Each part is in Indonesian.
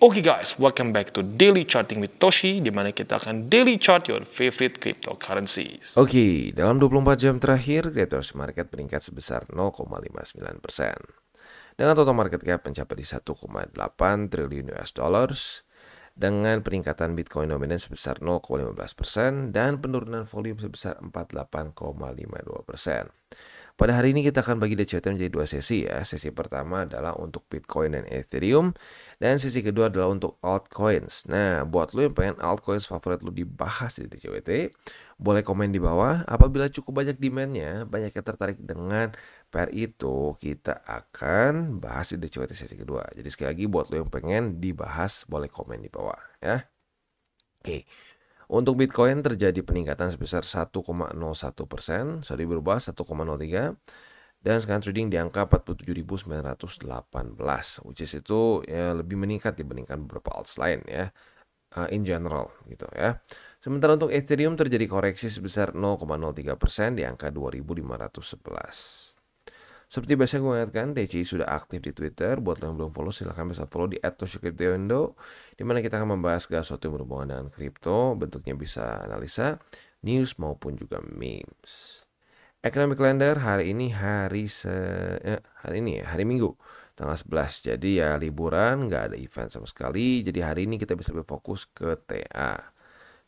Oke guys, welcome back to Daily Charting with Toshi, di mana kita akan daily chart your favorite cryptocurrencies. Oke, dalam 24 jam terakhir, Creators Market meningkat sebesar 0,59%. Dengan total market cap mencapai di 1,8 triliun US dollars, dengan peningkatan Bitcoin dominan sebesar 0,15% dan penurunan volume sebesar 48,52%. Pada hari ini kita akan bagi DCT menjadi dua sesi ya. Sesi pertama adalah untuk Bitcoin dan Ethereum, dan sesi kedua adalah untuk altcoins. Nah, buat lo yang pengen altcoins favorit lo dibahas di DCWT, boleh komen di bawah. Apabila cukup banyak demand-nya, banyak yang tertarik dengan pair itu, kita akan bahas di DCWT sesi kedua. Jadi sekali lagi buat lo yang pengen dibahas, boleh komen di bawah ya. Oke. Untuk Bitcoin terjadi peningkatan sebesar 1,01%, sorry berubah 1,03, dan sekarang trading di angka 47.918, which is itu ya lebih meningkat dibandingkan beberapa alts lain ya, in general gitu ya. Sementara untuk Ethereum terjadi koreksi sebesar 0,03% di angka 2.511. Seperti biasa gue ingatkan, TCI sudah aktif di Twitter. Buat yang belum follow, silahkan bisa follow di @toshicryptoindo, dimana kita akan membahas segala sesuatu yang berhubungan dengan kripto. Bentuknya bisa analisa, news maupun juga memes. Economic calendar hari ini hari Minggu tanggal 11. Jadi ya liburan, nggak ada event sama sekali. Jadi hari ini kita bisa lebih fokus ke TA.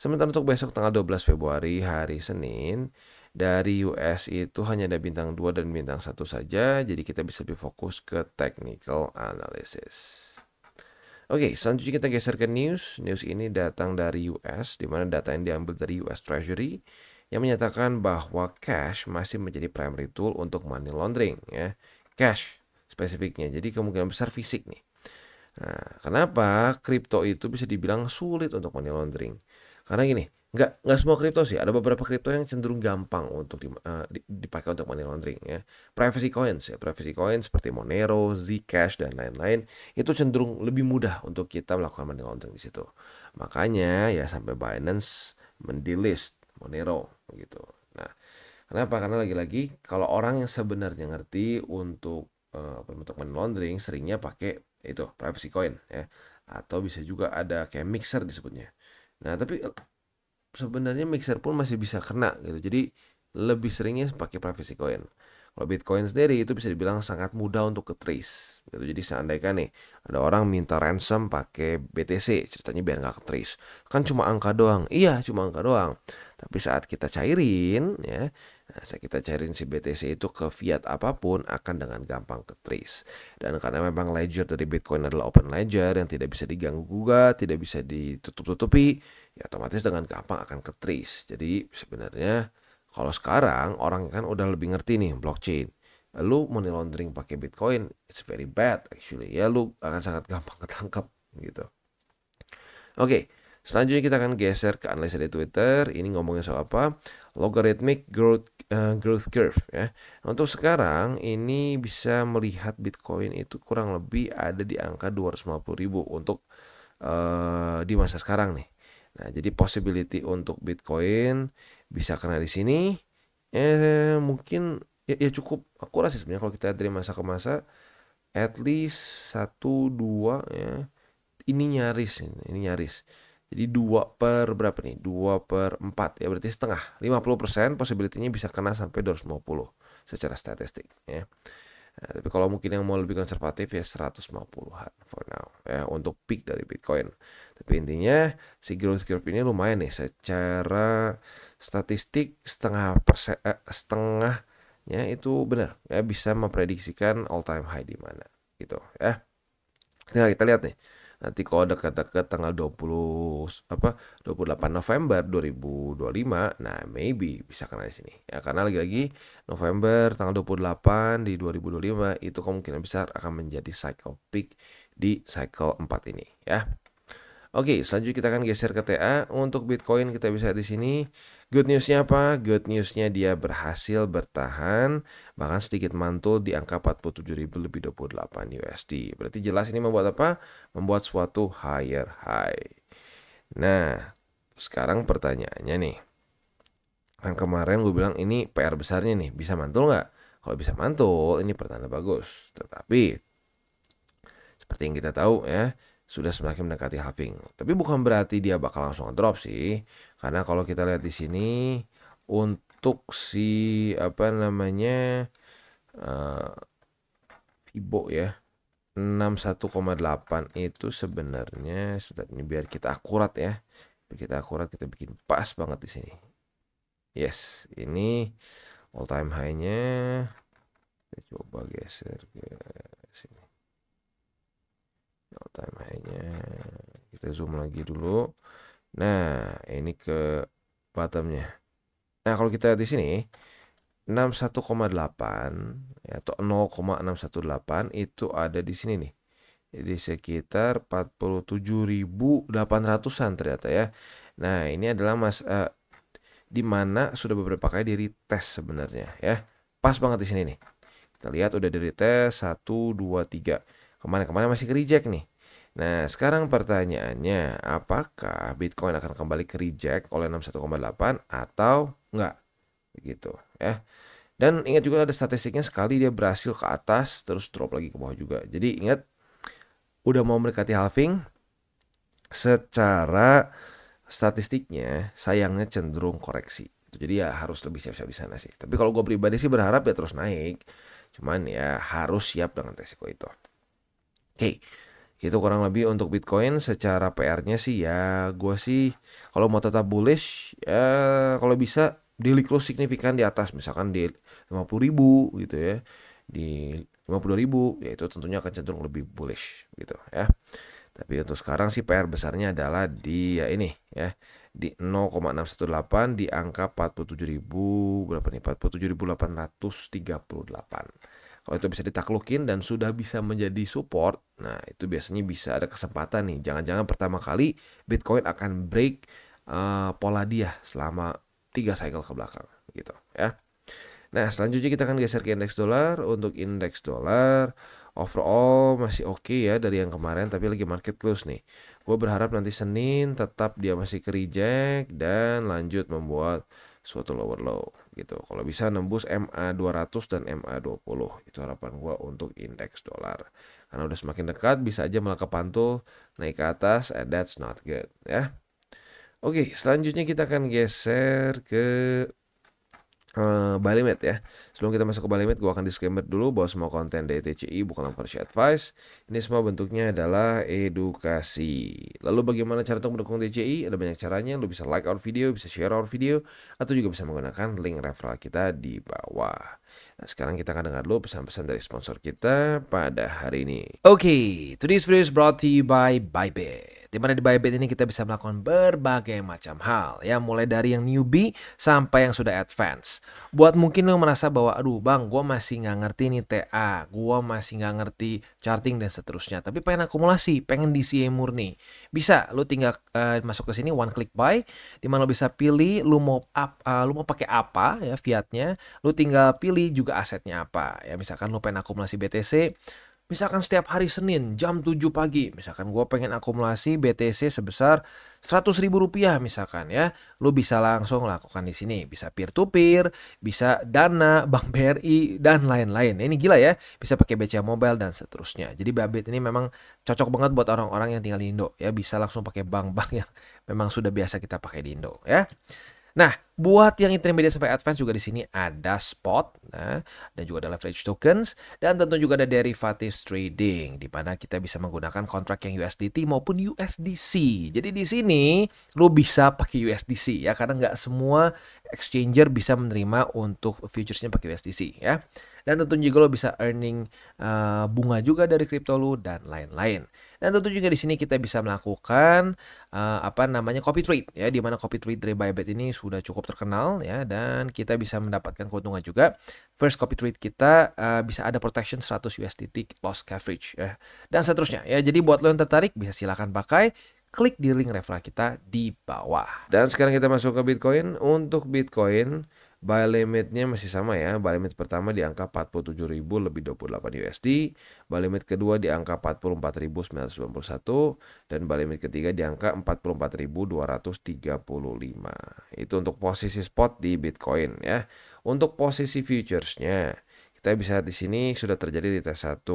Sementara untuk besok tanggal 12 Februari hari Senin, dari US itu hanya ada bintang 2 dan bintang 1 saja, jadi kita bisa lebih fokus ke technical analysis. Oke, selanjutnya kita geser ke news. News ini datang dari US, di mana data yang diambil dari US Treasury yang menyatakan bahwa cash masih menjadi primary tool untuk money laundering ya. Cash spesifiknya, jadi kemungkinan besar fisik nih. Nah, kenapa kripto itu bisa dibilang sulit untuk money laundering? Karena gini, nggak semua kripto sih, ada beberapa kripto yang cenderung gampang untuk dipakai untuk money laundering ya. Privacy coins seperti Monero, Zcash dan lain-lain itu cenderung lebih mudah untuk kita melakukan money laundering di situ. Makanya ya sampai Binance mendelist Monero gitu. Nah, kenapa? Karena lagi-lagi kalau orang yang sebenarnya ngerti untuk money laundering seringnya pakai itu privacy coin ya, atau bisa juga ada kayak mixer disebutnya. Nah, tapi sebenarnya mixer pun masih bisa kena gitu. Jadi lebih seringnya pakai privacy coin. Kalau Bitcoin sendiri itu bisa dibilang sangat mudah untuk ke trace gitu. Jadi seandainya nih ada orang minta ransom pakai BTC, ceritanya biar nggak ke trace. Kan cuma angka doang. Iya, cuma angka doang. Tapi saat kita cairin ya, saat kita cairin si BTC itu ke fiat apapun akan dengan gampang ke trace. Dan karena memang ledger dari Bitcoin adalah open ledger yang tidak bisa diganggu gugat, tidak bisa ditutup-tutupi, ya otomatis dengan gampang akan ke trace. Jadi sebenarnya kalau sekarang orang kan udah lebih ngerti nih blockchain. Lu money laundering pakai Bitcoin, it's very bad actually. Ya lu akan sangat gampang ketangkap gitu. Oke, selanjutnya kita akan geser ke analisa di Twitter. Ini ngomongin soal apa? Logarithmic growth curve ya. Untuk sekarang ini bisa melihat Bitcoin itu kurang lebih ada di angka 250.000 untuk di masa sekarang nih. Nah, jadi possibility untuk Bitcoin bisa kena di sini. Mungkin ya cukup akurat sih sebenarnya kalau kita lihat dari masa ke masa, at least 1 2 ya. Ini nyaris. Jadi 2 per berapa nih? 2/4 ya, berarti setengah. 50% possibility-nya bisa kena sampai 250 secara statistik ya. Nah, tapi kalau mungkin yang mau lebih konservatif ya 150-an for now ya untuk peak dari Bitcoin. Tapi intinya si growth curve ini lumayan nih secara statistik setengahnya itu benar ya, bisa memprediksikan all time high di mana gitu ya. Nah, kita lihat nih. Nanti kalau dekat-dekat tanggal 28 November 2025, nah maybe bisa kena di sini. Ya karena lagi-lagi November tanggal 28 di 2025 itu kemungkinan besar akan menjadi cycle peak di cycle 4 ini ya. Oke, selanjutnya kita akan geser ke TA. Untuk Bitcoin kita bisa di sini. Good newsnya apa? Good newsnya dia berhasil bertahan, bahkan sedikit mantul di angka 47.028 USD. Berarti jelas ini membuat apa? Membuat suatu higher high. Nah, sekarang pertanyaannya nih. Kan kemarin gue bilang ini PR besarnya nih, bisa mantul nggak? Kalau bisa mantul, ini pertanda bagus. Tetapi seperti yang kita tahu ya, sudah semakin mendekati halving. Tapi bukan berarti dia bakal langsung drop sih. Karena kalau kita lihat di sini untuk si apa namanya Fibo ya 61,8 itu sebenarnya sebentar ini biar kita akurat ya. Biar kita akurat kita bikin pas banget di sini. Yes, ini all time high-nya. Kita coba geser ke sini. All time high-nya kita zoom lagi dulu. Nah, ini ke bottomnya. Nah, kalau kita lihat di sini 61,8 ya, atau 0,618 itu ada di sini nih. Jadi sekitar 47.800-an ternyata ya. Nah, ini adalah di mana sudah beberapa kali di retest sebenarnya ya. Pas banget di sini nih. Kita lihat udah di retest 1 2 3. Kemana-kemana masih ke reject nih. Nah, sekarang pertanyaannya, apakah Bitcoin akan kembali ke reject oleh 61,8 atau enggak? Begitu ya. Dan ingat juga ada statistiknya sekali dia berhasil ke atas terus drop lagi ke bawah juga. Jadi ingat udah mau mendekati halving, secara statistiknya sayangnya cenderung koreksi. Jadi ya harus lebih siap-siap di sana sih. Tapi kalau gue pribadi sih berharap ya terus naik. Cuman ya harus siap dengan resiko itu. Oke. Itu kurang lebih untuk Bitcoin. Secara PR-nya sih ya gue sih kalau mau tetap bullish ya kalau bisa daily close signifikan di atas, misalkan di 50.000 gitu ya, di 52.000 ya itu tentunya akan cenderung lebih bullish gitu ya. Tapi untuk sekarang sih PR besarnya adalah di ya ini ya, di 0,618 di angka 47.000 berapa nih, 47.838. Kalau itu bisa ditaklukin dan sudah bisa menjadi support, nah itu biasanya bisa ada kesempatan nih. Jangan-jangan pertama kali Bitcoin akan break pola dia selama 3 cycle ke belakang gitu ya. Nah, selanjutnya kita akan geser ke indeks dolar. Untuk indeks dolar overall masih oke ya dari yang kemarin, tapi lagi market close nih. Gue berharap nanti Senin tetap dia masih ke reject dan lanjut membuat suatu lower low gitu. Kalau bisa nembus MA200 dan MA20. Itu harapan gue untuk indeks dolar. Karena udah semakin dekat bisa aja malah kepantul naik ke atas, and that's not good ya. Oke, selanjutnya kita akan geser ke buy limit ya. Sebelum kita masuk ke buy limit, gue akan disclaimer dulu bahwa semua konten dari TCI bukanlah financial advice. Ini semua bentuknya adalah edukasi. Lalu bagaimana cara untuk mendukung TCI? Ada banyak caranya. Lu bisa like our video, bisa share our video, atau juga bisa menggunakan link referral kita di bawah. Nah, sekarang kita akan dengar dulu pesan-pesan dari sponsor kita pada hari ini. Oke, today's video is brought to you by Bybit. Dimana di Bybit ini kita bisa melakukan berbagai macam hal ya, mulai dari yang newbie sampai yang sudah advance. Buat mungkin lo merasa bahwa aduh bang, gue masih nggak ngerti nih TA, gue masih nggak ngerti charting dan seterusnya, tapi pengen akumulasi, pengen DCA murni, bisa lo tinggal masuk ke sini one click buy, dimana lo bisa pilih lo mau pakai apa ya fiatnya, lo tinggal pilih juga asetnya apa ya. Misalkan lo pengen akumulasi BTC, misalkan setiap hari Senin jam 7 pagi, misalkan gue pengen akumulasi BTC sebesar 100.000 rupiah misalkan ya, lu bisa langsung lakukan di sini. Bisa peer to peer, bisa Dana, Bank BRI dan lain-lain. Ini gila ya, bisa pakai BCA Mobile dan seterusnya. Jadi Bybit ini memang cocok banget buat orang-orang yang tinggal di Indo ya, bisa langsung pakai bank-bank yang memang sudah biasa kita pakai di Indo ya. Nah, buat yang intermediate sampai advance juga di sini ada spot, nah, dan juga ada leverage tokens, dan tentu juga ada derivatives trading, di mana kita bisa menggunakan kontrak yang USDT maupun USDC. Jadi di sini lo bisa pakai USDC ya, karena nggak semua exchanger bisa menerima untuk futuresnya pakai USDC ya. Dan tentunya juga lo bisa earning bunga juga dari kripto lo dan lain-lain. Dan tentu juga di sini kita bisa melakukan copy trade ya, di mana copy trade dari Bybit ini sudah cukup terkenal ya, dan kita bisa mendapatkan keuntungan juga. First copy trade kita bisa ada protection 100 USDT loss coverage ya, dan seterusnya ya. Jadi buat lo yang tertarik bisa silakan pakai, klik di link referral kita di bawah. Dan sekarang kita masuk ke Bitcoin. Untuk Bitcoin buy limitnya masih sama ya. Buy limit pertama di angka 47.000 lebih 28 USD. Buy limit kedua di angka 44.991. Dan buy limit ketiga di angka 44.235. Itu untuk posisi spot di Bitcoin ya. Untuk posisi futuresnya, kita bisa di sini sudah terjadi di tes 1.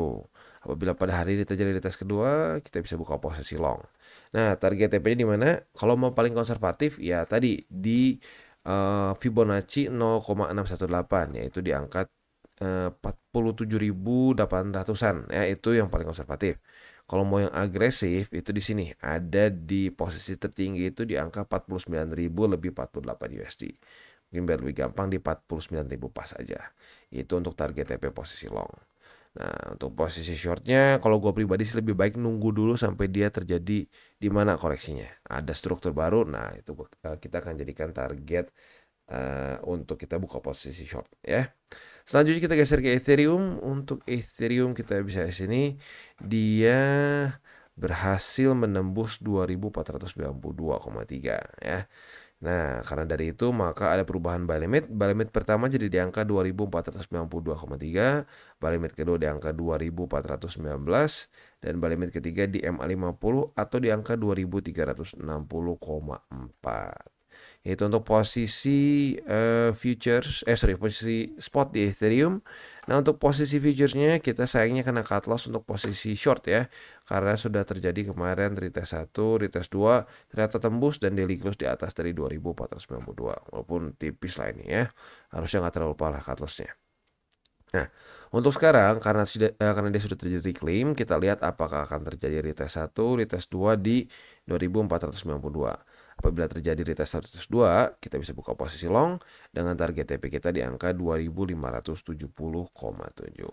Apabila pada hari ini terjadi di tes kedua, kita bisa buka posisi long. Nah, target TP-nya di mana? Kalau mau paling konservatif, ya tadi di Fibonacci 0,618, yaitu di angka 47.800-an, ya itu yang paling konservatif. Kalau mau yang agresif itu di sini ada di posisi tertinggi itu di angka 49.000 lebih 48 USD. Mungkin biar lebih gampang di 49.000 pas aja. Itu untuk target TP posisi long. Nah, untuk posisi shortnya, kalau gue pribadi sih lebih baik nunggu dulu sampai dia terjadi di mana koreksinya. Ada struktur baru, nah itu kita akan jadikan target untuk kita buka posisi short ya. Selanjutnya kita geser ke Ethereum. Untuk Ethereum kita bisa di sini dia berhasil menembus 2492,3 ya. Nah, karena dari itu maka ada perubahan buy limit. Buy limit pertama jadi di angka 2492,3, buy limit kedua di angka 2419 dan buy limit ketiga di MA50 atau di angka 2360,4. Itu untuk posisi posisi spot di Ethereum. Nah, untuk posisi futuresnya kita sayangnya kena cut loss untuk posisi short ya, karena sudah terjadi kemarin retest 1, retest 2 ternyata tembus dan daily close di atas dari 2492, walaupun tipis lah ini ya, harusnya nggak terlalu parah cut lossnya. Nah, untuk sekarang karena dia sudah terjadi claim, kita lihat apakah akan terjadi retest 1, retest 2 di 2492. Apabila terjadi retest 1, retest 2, kita bisa buka posisi long dengan target TP kita di angka 2570,7.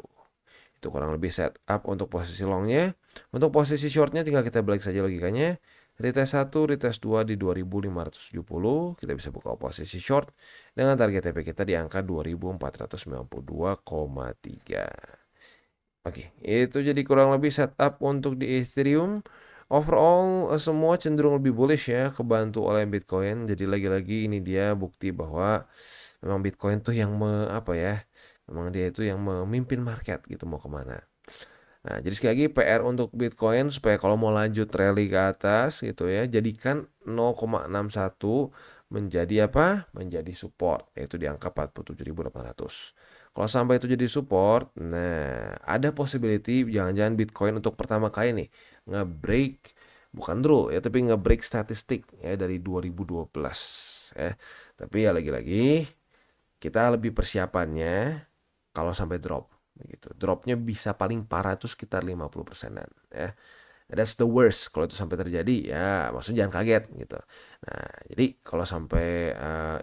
Itu kurang lebih setup untuk posisi longnya. Untuk posisi shortnya tinggal kita balik saja logikanya. Retest 1, retest 2 di 2570, kita bisa buka posisi short dengan target TP kita di angka 2492,3. Oke, itu jadi kurang lebih setup untuk di Ethereum. Overall semua cenderung lebih bullish ya, kebantu oleh Bitcoin. Jadi lagi-lagi ini dia bukti bahwa memang Bitcoin tuh yang memang dia itu yang memimpin market gitu mau kemana. Nah, jadi sekali lagi PR untuk Bitcoin supaya kalau mau lanjut rally ke atas gitu ya, jadikan 0,61 menjadi apa? Menjadi support, yaitu di angka 47.800. Kalau sampai itu jadi support, nah ada possibility jangan-jangan Bitcoin untuk pertama kali nih nge-break, bukan rule ya, tapi nge-break statistik ya dari 2012 ya. Tapi ya lagi-lagi kita lebih persiapannya kalau sampai drop begitu. Dropnya bisa paling parah itu sekitar 50%-an ya. That's the worst kalau itu sampai terjadi ya, maksudnya jangan kaget gitu. Nah, jadi kalau sampai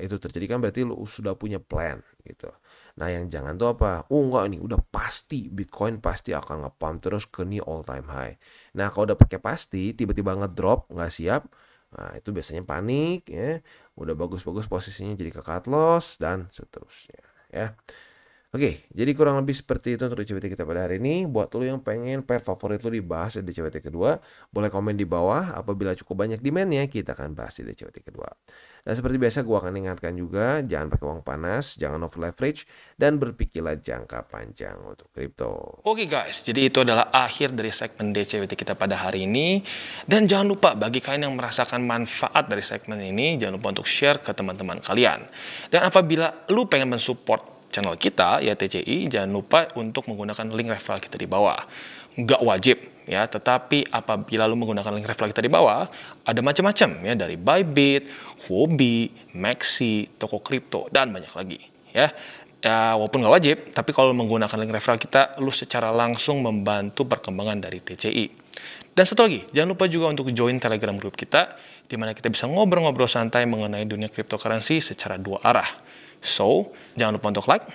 itu terjadi kan berarti lu sudah punya plan gitu. Nah, yang jangan tuh apa? Enggak nih, udah pasti Bitcoin pasti akan nge-pump terus ke new all time high. Nah, kalau udah pakai pasti tiba-tiba ngedrop nggak siap, nah itu biasanya panik ya. Udah bagus-bagus posisinya jadi ke cut loss dan seterusnya ya. Oke, jadi kurang lebih seperti itu untuk DCWT kita pada hari ini. Buat lo yang pengen pair favorit lo dibahas di DCWT kedua, boleh komen di bawah. Apabila cukup banyak demand-nya, kita akan bahas di DCWT kedua. Dan seperti biasa, gue akan ingatkan juga, jangan pakai uang panas, jangan over leverage, dan berpikirlah jangka panjang untuk kripto. Oke guys, jadi itu adalah akhir dari segmen DCWT kita pada hari ini. Dan jangan lupa bagi kalian yang merasakan manfaat dari segmen ini, jangan lupa untuk share ke teman-teman kalian. Dan apabila lu pengen mensupport channel kita ya TCI, jangan lupa untuk menggunakan link referral kita di bawah. Nggak wajib ya, tetapi apabila lu menggunakan link referral kita di bawah, ada macam-macam ya, dari Bybit, Huobi, Maxi, toko kripto dan banyak lagi ya. Ya, walaupun nggak wajib, tapi kalau menggunakan link referral kita, lu secara langsung membantu perkembangan dari TCI. Dan satu lagi, jangan lupa juga untuk join Telegram group kita, di mana kita bisa ngobrol-ngobrol santai mengenai dunia cryptocurrency secara dua arah. So, jangan lupa untuk like,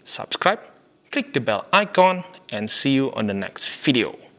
subscribe, click the bell icon, and see you on the next video.